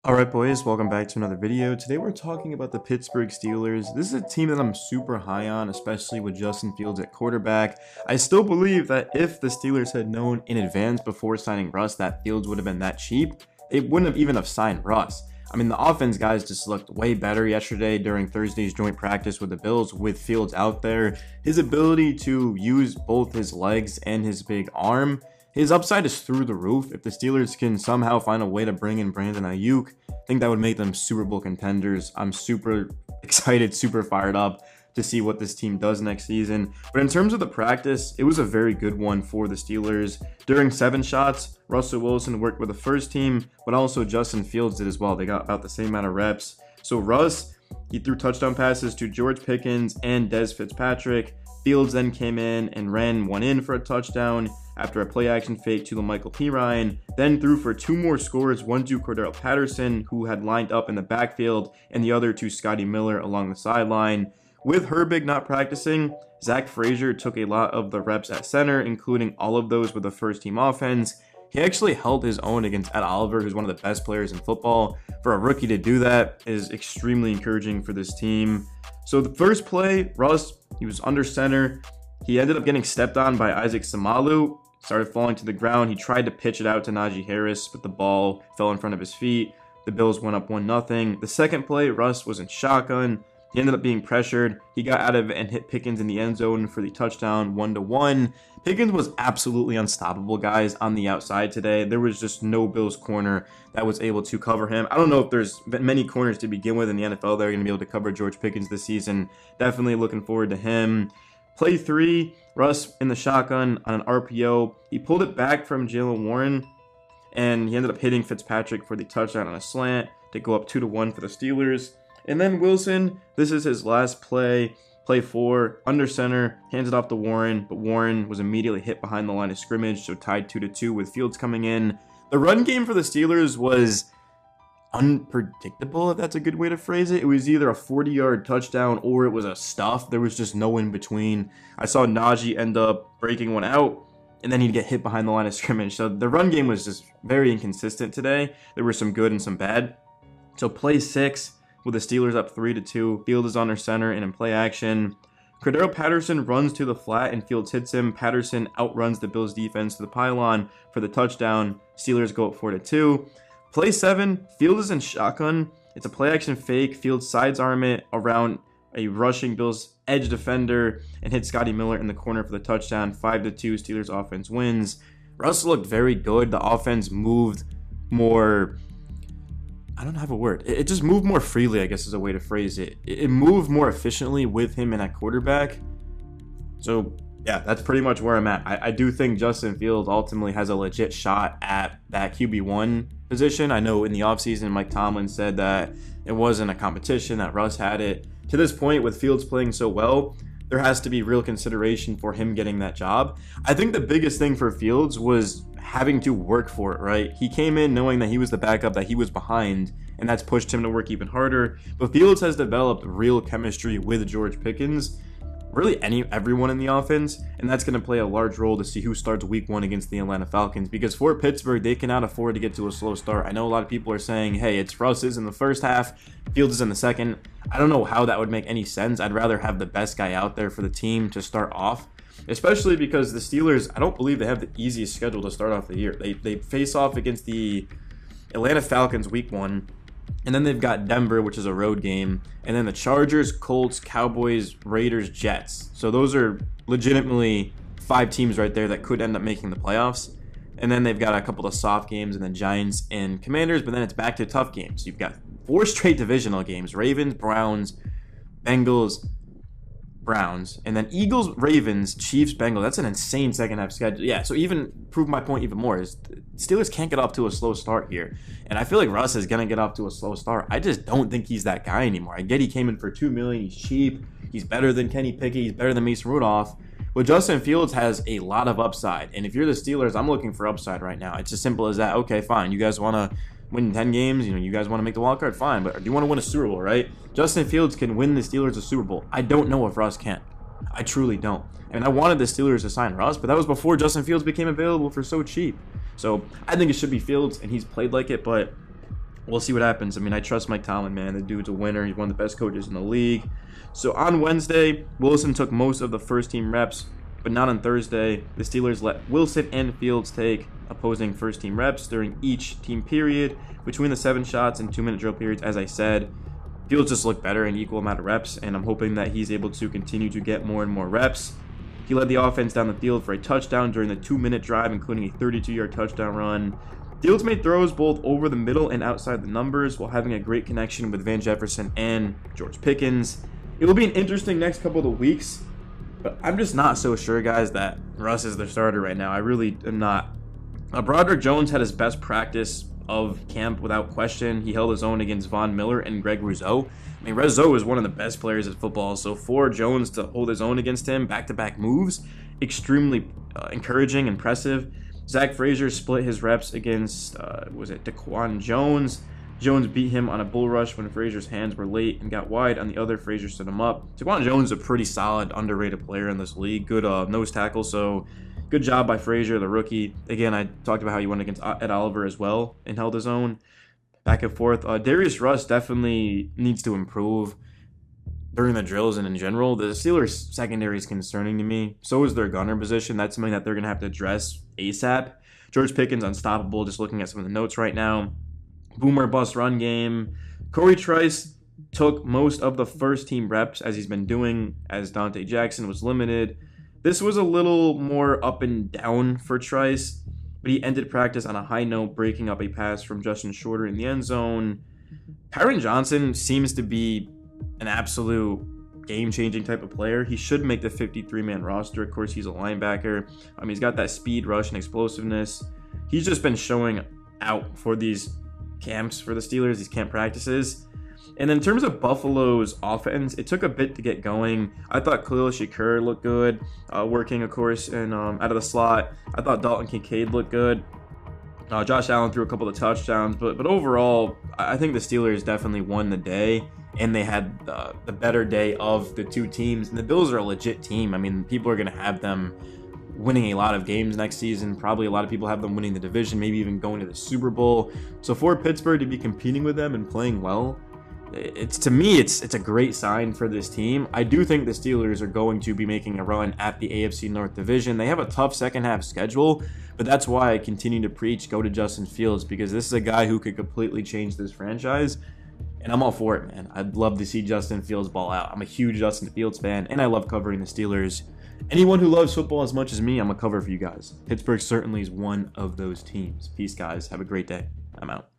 Alright boys, welcome back to another video. Today we're talking about the Pittsburgh Steelers. This is a team that I'm super high on, especially with Justin Fields at quarterback. I still believe that if the Steelers had known in advance before signing Russ that Fields would have been that cheap, they wouldn't have even have signed Russ. I mean, the offense guys just looked way better yesterday during Thursday's joint practice with the Bills with Fields out there. His ability to use both his legs and his big arm, his upside is through the roof. If the Steelers can somehow find a way to bring in Brandon Ayuk, I think that would make them Super Bowl contenders. I'm super excited, super fired up to see what this team does next season. But in terms of the practice, it was a very good one for the Steelers. During 7 shots, Russell Wilson worked with the first team, but also Justin Fields did as well. They got about the same amount of reps. So Russ, he threw touchdown passes to George Pickens and Dez Fitzpatrick. Fields then came in and ran one in for a touchdown after a play-action fake to Michael P. Ryan, then threw for 2 more scores, one to Cordell Patterson, who had lined up in the backfield, and the other to Scotty Miller along the sideline. With Herbig not practicing, Zach Frazier took a lot of the reps at center, including all of those with the first-team offense. He actually held his own against Ed Oliver, who's one of the best players in football. For a rookie to do that is extremely encouraging for this team. So the first play, Russ, he was under center. He ended up getting stepped on by Isaac Samalu. Started falling to the ground. He tried to pitch it out to Najee Harris, but the ball fell in front of his feet. The Bills went up 1-0. The second play, Russ was in shotgun. He ended up being pressured. He got out of it and hit Pickens in the end zone for the touchdown, 1-1. Pickens was absolutely unstoppable, guys, on the outside today. There was just no Bills corner that was able to cover him. I don't know if there's many corners to begin with in the NFL that are going to be able to cover George Pickens this season. Definitely looking forward to him. Play 3, Russ in the shotgun on an RPO. He pulled it back from Jaylen Warren, and he ended up hitting Fitzpatrick for the touchdown on a slant to go up 2-1 for the Steelers. And then Wilson, this is his last play. Play 4, under center, hands it off to Warren, but Warren was immediately hit behind the line of scrimmage, so tied 2-2 with Fields coming in. The run game for the Steelers was unpredictable, if that's a good way to phrase it. It was either a 40-yard touchdown or it was a stuff. There was just no in between. I saw Najee end up breaking one out, and then he'd get hit behind the line of scrimmage. So the run game was just very inconsistent today. There were some good and some bad. So play 6, with the Steelers up 3-2. Field is under center and in play action. Cordell Patterson runs to the flat and Fields hits him. Patterson outruns the Bills defense to the pylon for the touchdown. Steelers go up 4-2. Play 7, Fields is in shotgun. It's a play action fake. Fields sides arm it around a rushing Bills edge defender and hits Scotty Miller in the corner for the touchdown. 5-2, Steelers offense wins. Russell looked very good. The offense moved more, I don't have a word. It just moved more freely, I guess is a way to phrase it. It moved more efficiently with him and at quarterback. So, yeah, that's pretty much where I'm at. I do think Justin Fields ultimately has a legit shot at that QB1 position. I know in the offseason, Mike Tomlin said that it wasn't a competition, that Russ had it. To this point, with Fields playing so well, there has to be real consideration for him getting that job. I think the biggest thing for Fields was having to work for it, right? He came in knowing that he was the backup, that he was behind, and that's pushed him to work even harder. But Fields has developed real chemistry with George Pickens, really everyone in the offense, and that's going to play a large role to see who starts week 1 against the Atlanta Falcons, because for Pittsburgh, they cannot afford to get to a slow start. I know a lot of people are saying, hey, it's Russ's in the first half, Fields is in the second. I don't know how that would make any sense. I'd rather have the best guy out there for the team to start off, especially because the Steelers, I don't believe they have the easiest schedule to start off the year. They face off against the Atlanta Falcons week 1, and then they've got Denver, which is a road game, and then the Chargers, Colts, Cowboys, Raiders, Jets. So those are legitimately 5 teams right there that could end up making the playoffs. And then they've got a couple of soft games, and then Giants and Commanders, but then it's back to tough games. You've got 4 straight divisional games: Ravens, Browns, Bengals, Browns, and then Eagles, Ravens, Chiefs, Bengals. That's an insane second half schedule. Yeah, so even prove my point even more is Steelers can't get off to a slow start here. And I feel like Russ is going to get off to a slow start. I just don't think he's that guy anymore. I get he came in for $2 million. He's cheap. He's better than Kenny Pickett. He's better than Mason Rudolph. But Justin Fields has a lot of upside. And if you're the Steelers, I'm looking for upside right now. It's as simple as that. Okay, fine. You guys want to win 10 games, you guys want to make the wild card, fine, but do you want to win a Super Bowl, right? Justin Fields can win the Steelers a Super Bowl. I don't know if Russ can. I truly don't. And I wanted the Steelers to sign Russ, but that was before Justin Fields became available for so cheap. So I think it should be Fields, and he's played like it, but we'll see what happens. I mean, I trust Mike Tomlin, man. The dude's a winner. He's one of the best coaches in the league. So on Wednesday, Wilson took most of the first-team reps, but not on Thursday. The Steelers let Wilson and Fields take opposing first-team reps during each team period between the 7 shots and 2-minute drill periods. As I said, Fields just looked better in equal amount of reps, and I'm hoping that he's able to continue to get more and more reps. He led the offense down the field for a touchdown during the 2-minute drive, including a 32-yard touchdown run. Fields made throws both over the middle and outside the numbers while having a great connection with Van Jefferson and George Pickens. It will be an interesting next couple of weeks, but I'm just not so sure, guys, that Russ is the starter right now. I really am not. Broderick Jones had his best practice of camp without question. He held his own against Von Miller and Greg Rousseau. I mean, Rousseau is one of the best players at football, so for Jones to hold his own against him, back-to-back moves, extremely encouraging, impressive. Zach Frazier split his reps against, Daquan Jones. Jones beat him on a bull rush when Frazier's hands were late and got wide. On the other, Frazier stood him up. Daquan Jones is a pretty solid, underrated player in this league. Good nose tackle, so good job by Frazier, the rookie. Again, I talked about how he went against Ed Oliver as well and held his own. Back and forth. Darius Russ definitely needs to improve during the drills and in general. The Steelers' secondary is concerning to me. So is their gunner position. That's something that they're going to have to address ASAP. George Pickens, unstoppable, just looking at some of the notes right now. Boomer bust run game. Corey Trice took most of the first-team reps, as he's been doing, as Dante Jackson was limited. This was a little more up and down for Trice, but he ended practice on a high note, breaking up a pass from Justin Shorter in the end zone. Kyron Johnson seems to be an absolute game-changing type of player. He should make the 53-man roster. Of course, he's a linebacker. He's got that speed, rush, and explosiveness. He's just been showing out for these camps for the Steelers, these camp practices. And then in terms of Buffalo's offense, it took a bit to get going. I thought Khalil Shakur looked good, working, of course, and out of the slot. I thought Dalton Kincaid looked good. Josh Allen threw a couple of touchdowns, but overall, I think the Steelers definitely won the day, and they had the better day of the two teams. And the Bills are a legit team. I mean, people are going to have them winning a lot of games next season. Probably a lot of people have them winning the division, maybe even going to the Super Bowl. So for Pittsburgh to be competing with them and playing well, it's a great sign for this team. I do think the Steelers are going to be making a run at the AFC North Division. They have a tough second half schedule, but that's why I continue to preach go to Justin Fields, because this is a guy who could completely change this franchise, and I'm all for it, man. I'd love to see Justin Fields ball out. I'm a huge Justin Fields fan, and I love covering the Steelers. Anyone who loves football as much as me, I'm going to cover for you guys. Pittsburgh certainly is one of those teams. Peace, guys. Have a great day. I'm out.